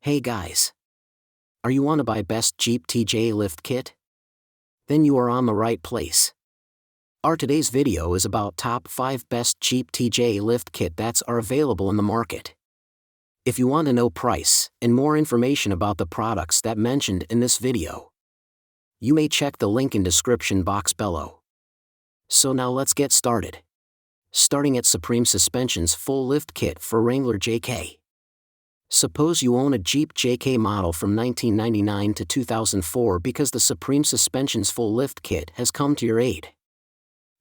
Hey guys! Are you want to buy best Jeep TJ lift kit? Then you are on the right place. Our today's video is about top 5 best Jeep TJ lift kit that's are available in the market. If you want to know price and more information about the products that mentioned in this video, you may check the link in description box below. So now let's get started. Starting at Supreme Suspension's full lift kit for Wrangler JK. Suppose you own a Jeep JK model from 1999 to 2004 because the Supreme Suspension's full lift kit has come to your aid.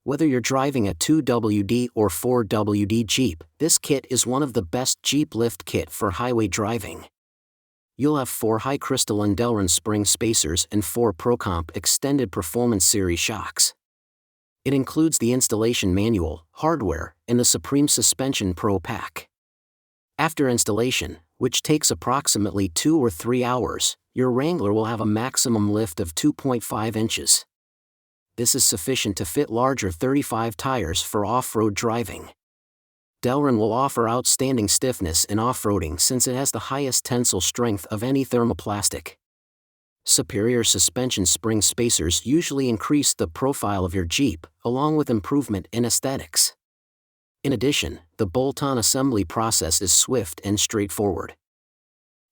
Whether you're driving a 2WD or 4WD Jeep, this kit is one of the best Jeep lift kit for highway driving. You'll have 4 high crystalline Delrin spring spacers and 4 ProComp Extended Performance Series shocks. It includes the installation manual, hardware, and the Supreme Suspension Pro Pack. After installation, which takes approximately 2 or 3 hours, your Wrangler will have a maximum lift of 2.5 inches. This is sufficient to fit larger 35 tires for off-road driving. Delrin will offer outstanding stiffness in off-roading since it has the highest tensile strength of any thermoplastic. Superior suspension spring spacers usually increase the profile of your Jeep, along with improvement in aesthetics. In addition, the bolt-on assembly process is swift and straightforward.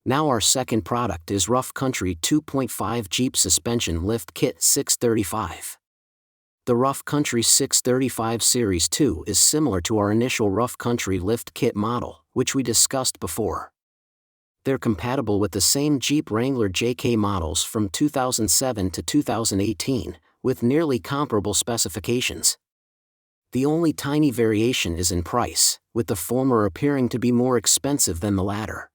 Now our second product is Rough Country 2.5 Jeep Suspension Lift Kit 635. The Rough Country 635 Series 2 is similar to our initial Rough Country lift kit model, which we discussed before. They're compatible with the same Jeep Wrangler JK models from 2007 to 2018, with nearly comparable specifications. The only tiny variation is in price, with the former appearing to be more expensive than the latter.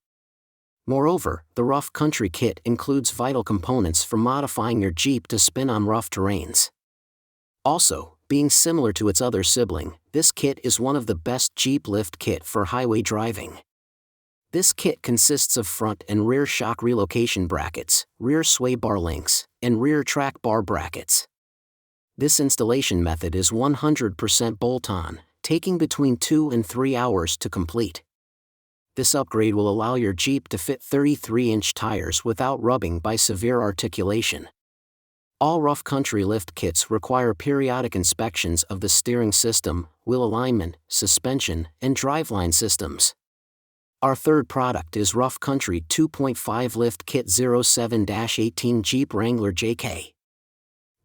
Moreover, the Rough Country kit includes vital components for modifying your Jeep to spin on rough terrains. Also, being similar to its other sibling, this kit is one of the best Jeep lift kit for highway driving. This kit consists of front and rear shock relocation brackets, rear sway bar links, and rear track bar brackets. This installation method is 100% bolt-on, taking between 2 and 3 hours to complete. This upgrade will allow your Jeep to fit 33-inch tires without rubbing by severe articulation. All Rough Country lift kits require periodic inspections of the steering system, wheel alignment, suspension, and driveline systems. Our third product is Rough Country 2.5 Lift Kit 07-18 Jeep Wrangler JK.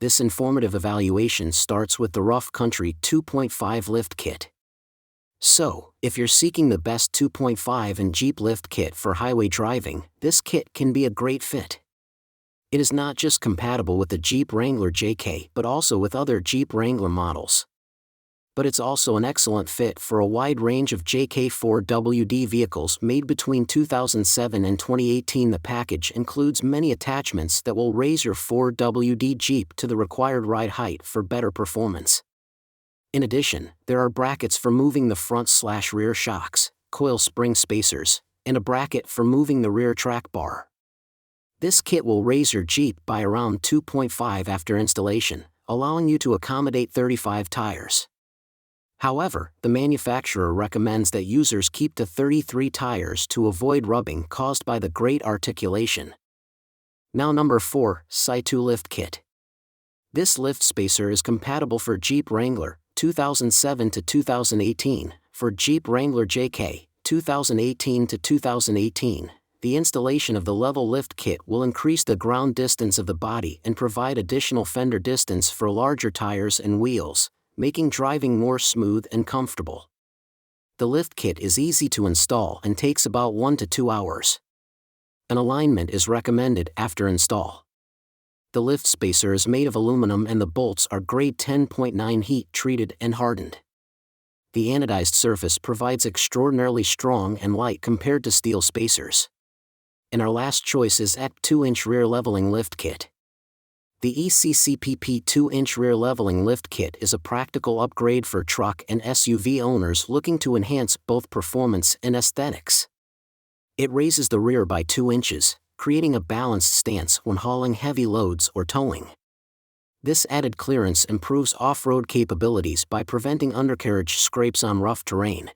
This informative evaluation starts with the Rough Country 2.5 lift kit. So, if you're seeking the best 2.5 and Jeep lift kit for highway driving, this kit can be a great fit. It is not just compatible with the Jeep Wrangler JK but also with other Jeep Wrangler models. But it's also an excellent fit for a wide range of JK 4WD vehicles made between 2007 and 2018. The package includes many attachments that will raise your 4WD Jeep to the required ride height for better performance. In addition, there are brackets for moving the front/rear shocks, coil spring spacers, and a bracket for moving the rear track bar. This kit will raise your Jeep by around 2.5 after installation, allowing you to accommodate 35 tires. However, the manufacturer recommends that users keep to 33 tires to avoid rubbing caused by the great articulation. Now number 4, SI2 Lift Kit. This lift spacer is compatible for Jeep Wrangler 2007 to 2018, for Jeep Wrangler JK 2018 to 2018. The installation of the level lift kit will increase the ground distance of the body and provide additional fender distance for larger tires and wheels, making driving more smooth and comfortable. The lift kit is easy to install and takes about 1 to 2 hours. An alignment is recommended after install. The lift spacer is made of aluminum and the bolts are grade 10.9 heat treated and hardened. The anodized surface provides extraordinarily strong and light compared to steel spacers. And our last choice is ECP 2-inch rear leveling lift kit. The ECCPP 2-inch rear leveling lift kit is a practical upgrade for truck and SUV owners looking to enhance both performance and aesthetics. It raises the rear by 2 inches, creating a balanced stance when hauling heavy loads or towing. This added clearance improves off-road capabilities by preventing undercarriage scrapes on rough terrain.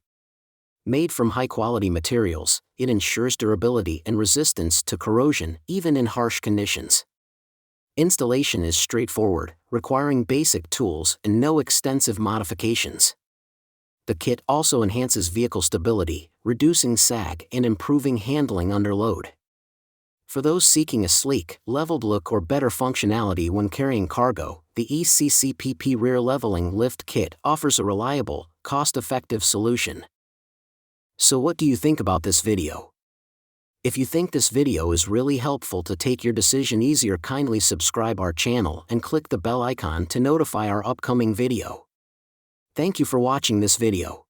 Made from high-quality materials, it ensures durability and resistance to corrosion even in harsh conditions. Installation is straightforward, requiring basic tools and no extensive modifications. The kit also enhances vehicle stability, reducing sag and improving handling under load. For those seeking a sleek, leveled look or better functionality when carrying cargo, the ECCPP Rear Leveling Lift Kit offers a reliable, cost-effective solution. So what do you think about this video? If you think this video is really helpful to take your decision easier, kindly subscribe our channel and click the bell icon to notify our upcoming video. Thank you for watching this video.